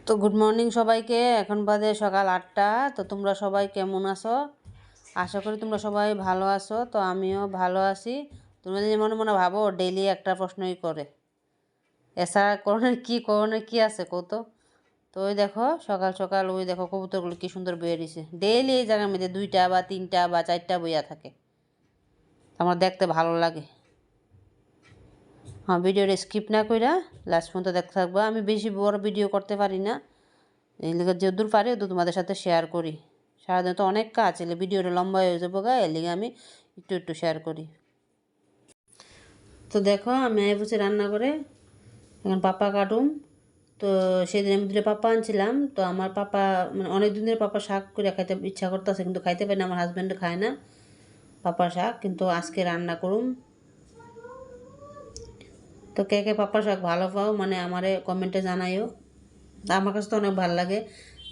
তো good morning সবাইকে। এখন বাজে সকাল 8টা। তো তোমরা সবাই কেমন আছো? আশা করি তোমরা সবাই ভালো আছো। তো আমিও ভালো আছি। তোমরা যদি মনে মনে ভাবো ডেইলি একটা প্রশ্নই করে, এছাড়া করণের কি আছে কত? তো ওই দেখো সকাল সকাল ওই দেখো কবুতরগুলো কি সুন্দর বইয়ে দিছে। ডেইলি এই জায়গার মধ্যে 2টা বা 3টা বা 4টা বইয়া থাকে, আমার দেখতে ভালো লাগে। হ্যাঁ, ভিডিওটা স্কিপ না কইরা লাস্ট পর্যন্ত দেখতে থাকবো। আমি বেশি বড় ভিডিও করতে পারি না, এই লিগে যতদূর পারি তো তোমাদের সাথে শেয়ার করি। সারাদিন তো অনেক কাজ, এলে ভিডিওটা লম্বা হয়ে যাবো এর লিগে আমি একটু একটু শেয়ার করি। তো দেখো আমি বসে রান্না করে এখন পাপা কাটুম। তো সেদিন আমি 2টা পাপা আনছিলাম। তো আমার পাপা মানে অনেক দিন ধরে পাপা শাক করে খাইতে ইচ্ছা করতেছে, কিন্তু খাইতে পারি না, আমার হাজব্যান্ডও খায় না পাপার শাক, কিন্তু আজকে রান্না করুম। তো কে কে পাপার শাক ভালো পাও মানে আমারে কমেন্টে জানাইও। আমার কাছে তো অনেক ভালো লাগে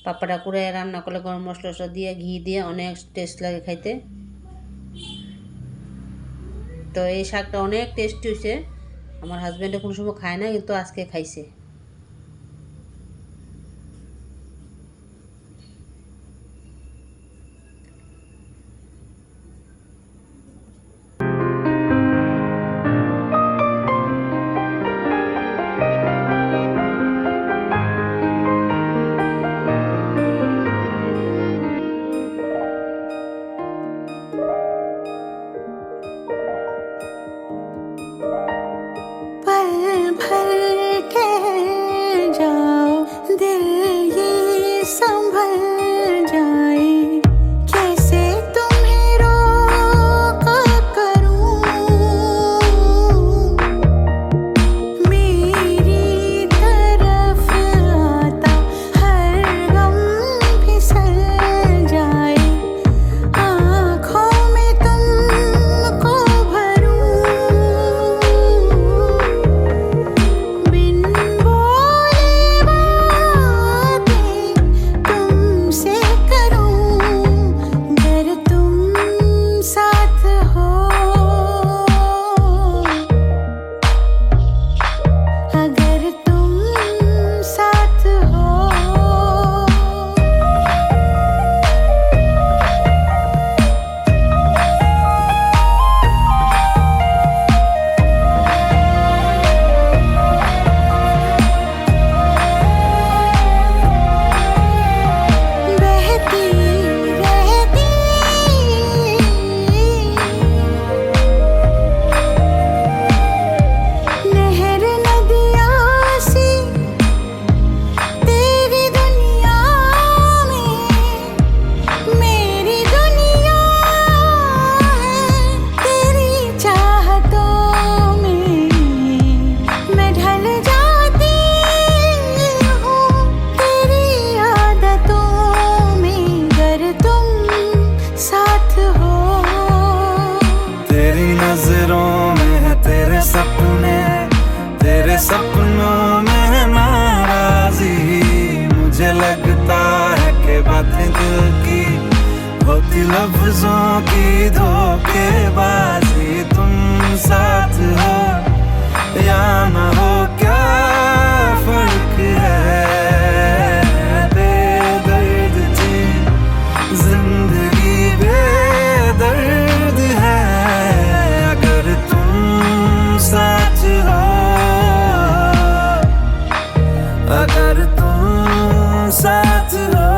পাপাটা করে রান্না করলে, গরম মশলা টশলা দিয়ে ঘি দিয়ে অনেক টেস্ট লাগে খাইতে। তো এই শাকটা অনেক টেস্টি হয়েছে। আমার হাজব্যান্ডে কোনো সময় খায় না, কিন্তু আজকে খাইছে। पल भर ठहर जाओ, दिल ये संभल जाए, कैसे तुम्हें रोका करूं, मेरी तरफ आता हर गम फिसल जाए, आँखों में तुमको भरूं, बिन बोले बातें तुमसे करूं, अगर तुम साथ हो, अगर तुम साथ हो। बहती रहती नहर नदियाँ सी तेरी दुनिया में, मेरी दुनिया है तेरी चाहतों में, मैं ढल जाती हूँ तेरी आदतों में, अगर तुम साथ हो। तेरी नजरों में है तेरे सपने, तेरे सपनों में है नाराजी, मुझे लगता है कि बातें दिल की होती लफ्जों की धोखेबाजी, तुम साथ हो या ना हो क्या फर्क है, बेदर्द थी जिंदगी बेदर्द है, अगर तुम साथ हो, अगर तुम साथ हो।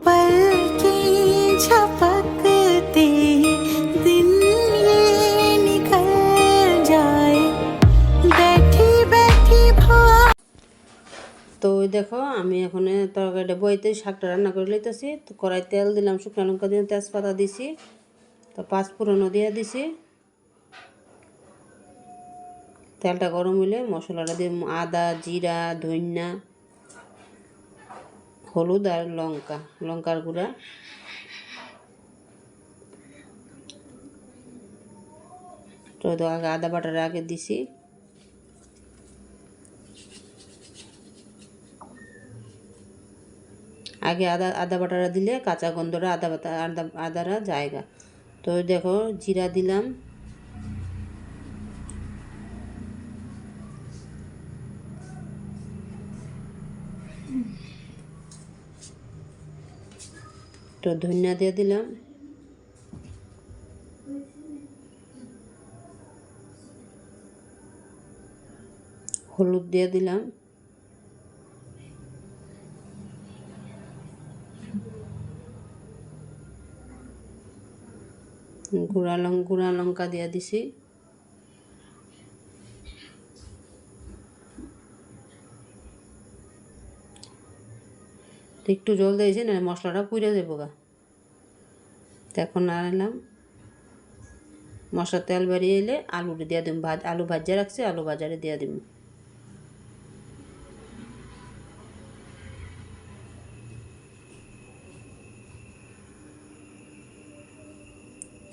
पल की झपकते दिन ये निकल जाए, बैठी बैठी তো ওই দেখো আমি এখন তরকারিটা বইতে শাকটা রান্না করে লইতেছি। তো কড়াই তেল দিলাম, শুকনো লঙ্কা দিয়ে তেজপাতা দিছি, তো পাঁচফোড়নও দিয়ে দিছি। তেলটা গরম হইলে মশলাটা দিয়ে আদা, জিরা, ধনিয়া, হলুদ আর লঙ্কার গুঁড়া, তো আগে আদা বাটার আগে দিছি। আগে আদা বাটারা দিলে কাঁচা গন্ধটা আদারা জায়গা। তো দেখো জিরা দিলাম, তো ধনিয়া দিয়ে দিলাম, হলুদ দিয়ে দিলাম, গুঁড়া লঙ্কা দিয়ে দিছি, একটু জল দিয়েছি না মশলাটা পুড়ে দেবো গা। এখন নাড়ালাম, মশলার তেল বেরিয়ে এলে আলুটা দিয়ে দিব, আলু ভাজা রাখছি, আলু বাজারে দিয়ে দিব।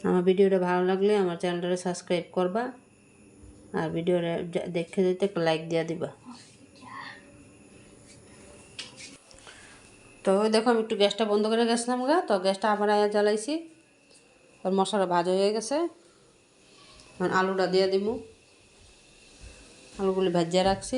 আমার ভিডিওটা ভালো লাগলে আমার চ্যানেলটা সাবস্ক্রাইব করবা, আর ভিডিওটা দেখে দিতে একটা লাইক দিয়ে দিবা। তো দেখো আমি একটু গ্যাসটা বন্ধ করে গেছিলাম গা, তো গ্যাসটা আবার জ্বালাইছি, আর মশলা ভাজা হয়ে গেছে। এখন আলুটা দিয়ে দিব, আলুগুলি ভাজিয়ে রাখছি।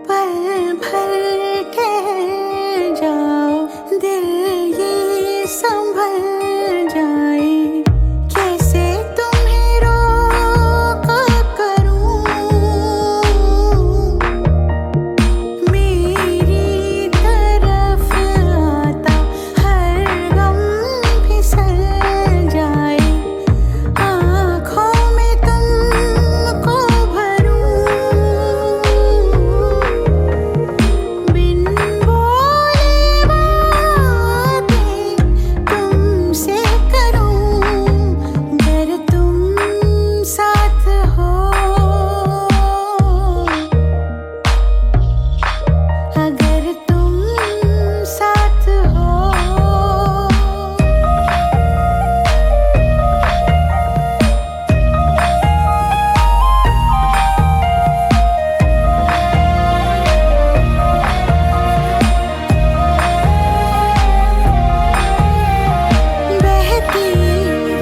पल भर ठहर जाओ, दिल ये संभल जाए, कैसे तुम्हें रोका करूं, मेरी तरफ आता हर गम फिसल जाए, आँखों में तुमको भरूं, बिन बोले बातें तुमसे करूं, अगर तुम साथ हो, अगर तुम साथ हो। बहती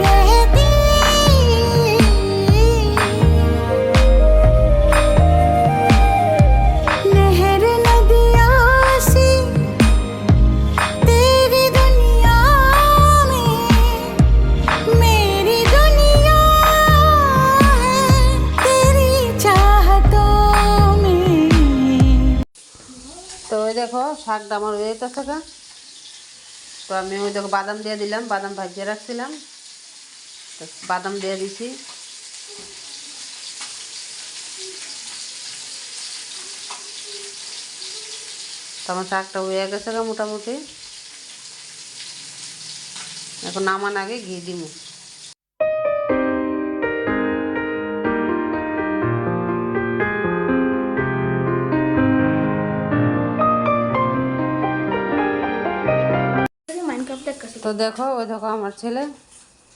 रहती नहर नदियाँ सी तेरी दुनिया में, मेरी दुनिया है तेरी चाहतों में। তো ওই দেখো শাকটা আমার হয়ে যেতেছে গা। তো আমি ওই দেখো বাদাম দিয়ে দিলাম, বাদাম ভাজিয়ে রাখছিলাম, তো বাদাম দিয়ে দিছি। তো আমার শাকটা হয়ে গেছে গা মোটামুটি। এখন নামান আগে ঘি দিব। তো দেখো ওই দেখো আমার ছেলে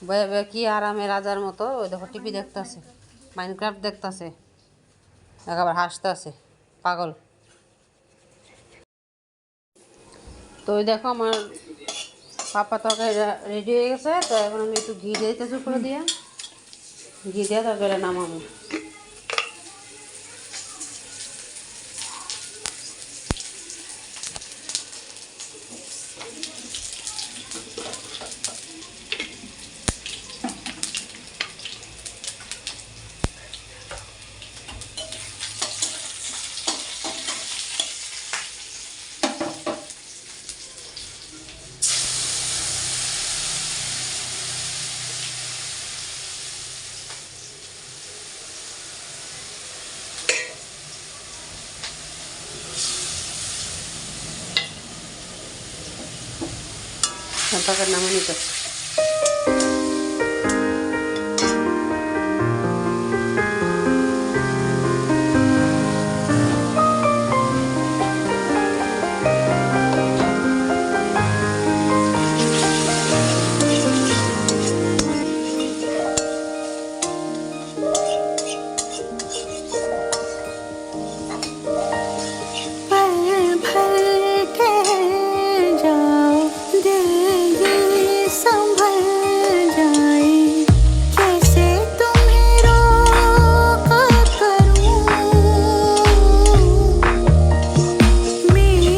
বয়ে বয়ে কি আরামে রাজার মতো ওই দেখো টিভি দেখতেছে, মাইনক্রাফট দেখতেছে, আবার হাসতেছে পাগল। তো ওই দেখো আমার পাপা তরকারি রেডি হয়ে গেছে। তো এখন আমি একটু ঘি দিতেছি উপরে দিয়ে, ঘি দিয়ে তরকারি নামাবো। তরকারি নামে নিতে। पल भर ठहर जाओ, दिल ये संभल जाए, कैसे तुम्हें रोका करूं, मेरी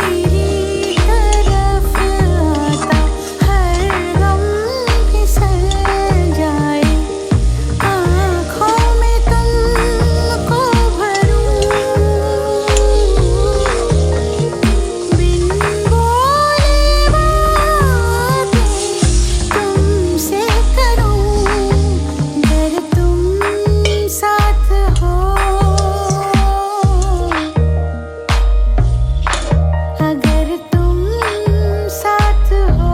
तरफ आता हर गम फिसल जाए, आँखों में तुमको भरूं, बिन बोले बातें तुमसे करूं, अगर तुम साथ हो, अगर तुम साथ हो।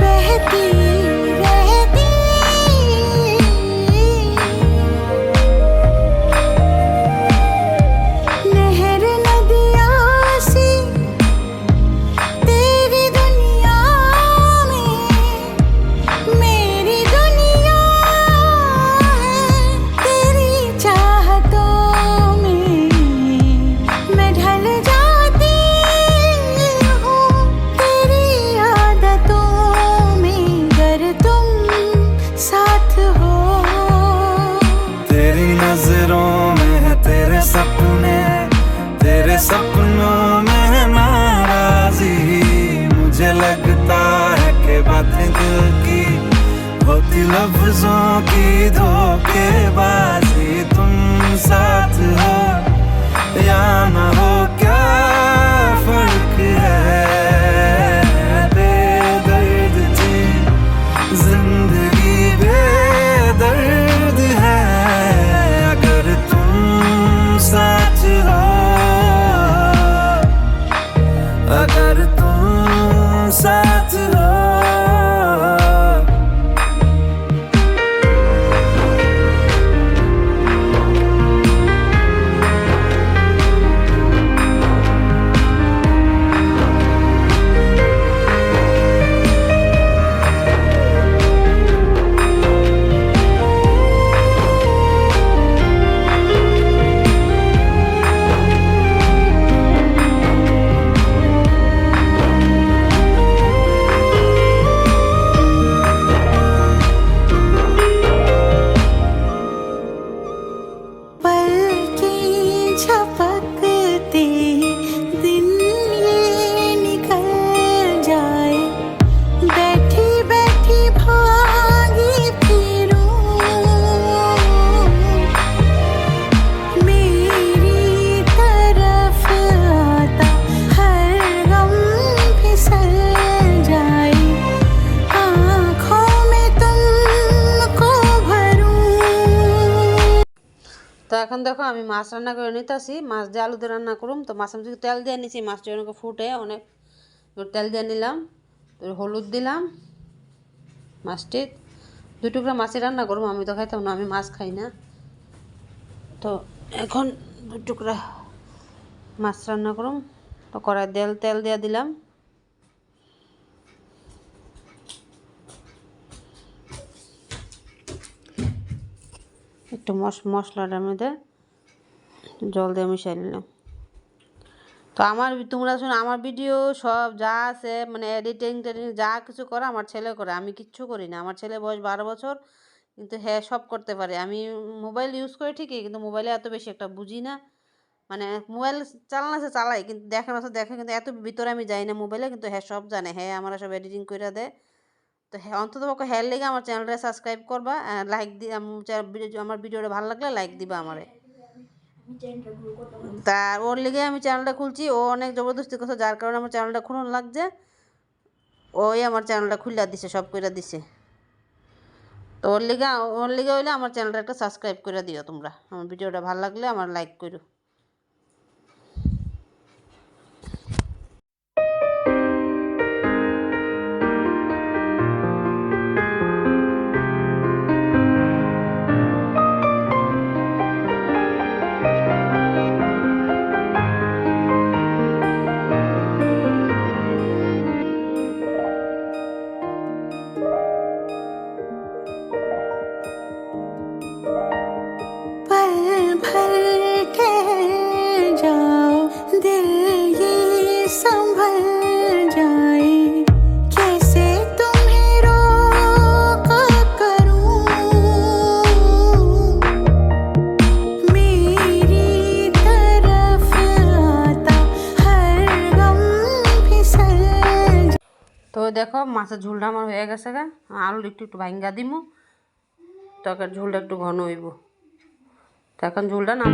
बहती रहती नहर नदियाँ सी तेरी दुनिया में, मेरी दुनिया है तेरी चाहतों में, मैं ढल जाती हूँ तेरी आदतों में, अगर तुम साथ हो। तेरी नजरों में है तेरे सपने, तेरे सपनों में है नाराजी, मुझे लगता है कि बातें दिल की होती लफ्जों की धोखेबाजी, तुम साथ हो या ना हो क्या फर्क है, बेदर्द थी जिंदगी बेदर्द है, अगर तुम साथ हो, अगर तुम साथ हो। पल की झपकते दिन ये निकल जाए, बैठी बैठी भागी फिरूं, मेरी तरफ आता हर गम फिसल जाए, आँखों में तुमको भरूं। তো এখন দেখো আমি মাছ রান্না করে নিতেছি, মাছ দিয়ে আলু দিয়ে রান্না করুম। তো মাছ আমি যদি তেল দিয়ে নিছি, মাছটা অনেক ফুটে, অনেক তেল দিয়ে নিলাম, তো হলুদ দিলাম, মাছটি 2 টুকরা মাছই রান্না করবো, আমি তো খাইতাম না, আমি মাছ খাই না। তো এখন 2 টুকরা মাছ রান্না করুম। তো কড়াই তেল দিয়ে দিলাম, একটু মশলাটার মধ্যে জল দিয়ে মিশাই নিলাম। তো তোমরা শোনো, আমার ভিডিও সব যা আছে মানে এডিটিং যা কিছু করে আমার ছেলে করে, আমি কিচ্ছু করি না। আমার ছেলে বয়স 12 বছর, কিন্তু হ্যাঁ সব করতে পারে। আমি মোবাইল ইউজ করি ঠিকই, কিন্তু মোবাইলে এত বেশি একটা বুঝি না। মানে মোবাইল চালানো আছে চালাই, কিন্তু দেখানো আছে দেখে, কিন্তু এত ভিতরে আমি যাই না মোবাইলে। কিন্তু হ্যাঁ সব জানে, হ্যাঁ আমরা সব এডিটিং করে দেয়। তো হ্যাঁ অন্তত পক্ষে হ্যাঁ লেগে আমার চ্যানেলটা সাবস্ক্রাইব করবা, লাইক দি, আমার ভিডিওটা ভালো লাগলে লাইক দিবা আমারে। তা ওর লেগে আমি চ্যানেলটা খুলছি, ও অনেক জবরদস্তি করছে, যার কারণে আমার চ্যানেলটা খুলন লাগছে। ওই আমার চ্যানেলটা খুলে দিছে, সব করে দিছে। তো ওর লিগে হইলে আমার চ্যানেলটা একটা সাবস্ক্রাইব করে দিও তোমরা। আমার ভিডিওটা ভালো লাগলে আমার লাইক করো। पल भर ठहर जाओ दिल ये संभल जाए कैसे तुम्हें रोक करूं मेरी तरफ आता हर गम फिसल তো দেখো মাছের ঝোলটা আমার হয়ে গেছে গা। আলু একটু একটু ভাঙ্গা দিমু, তরকার ঝোলটা একটু ঘন হইব। তো এখন ঝোলটা নাম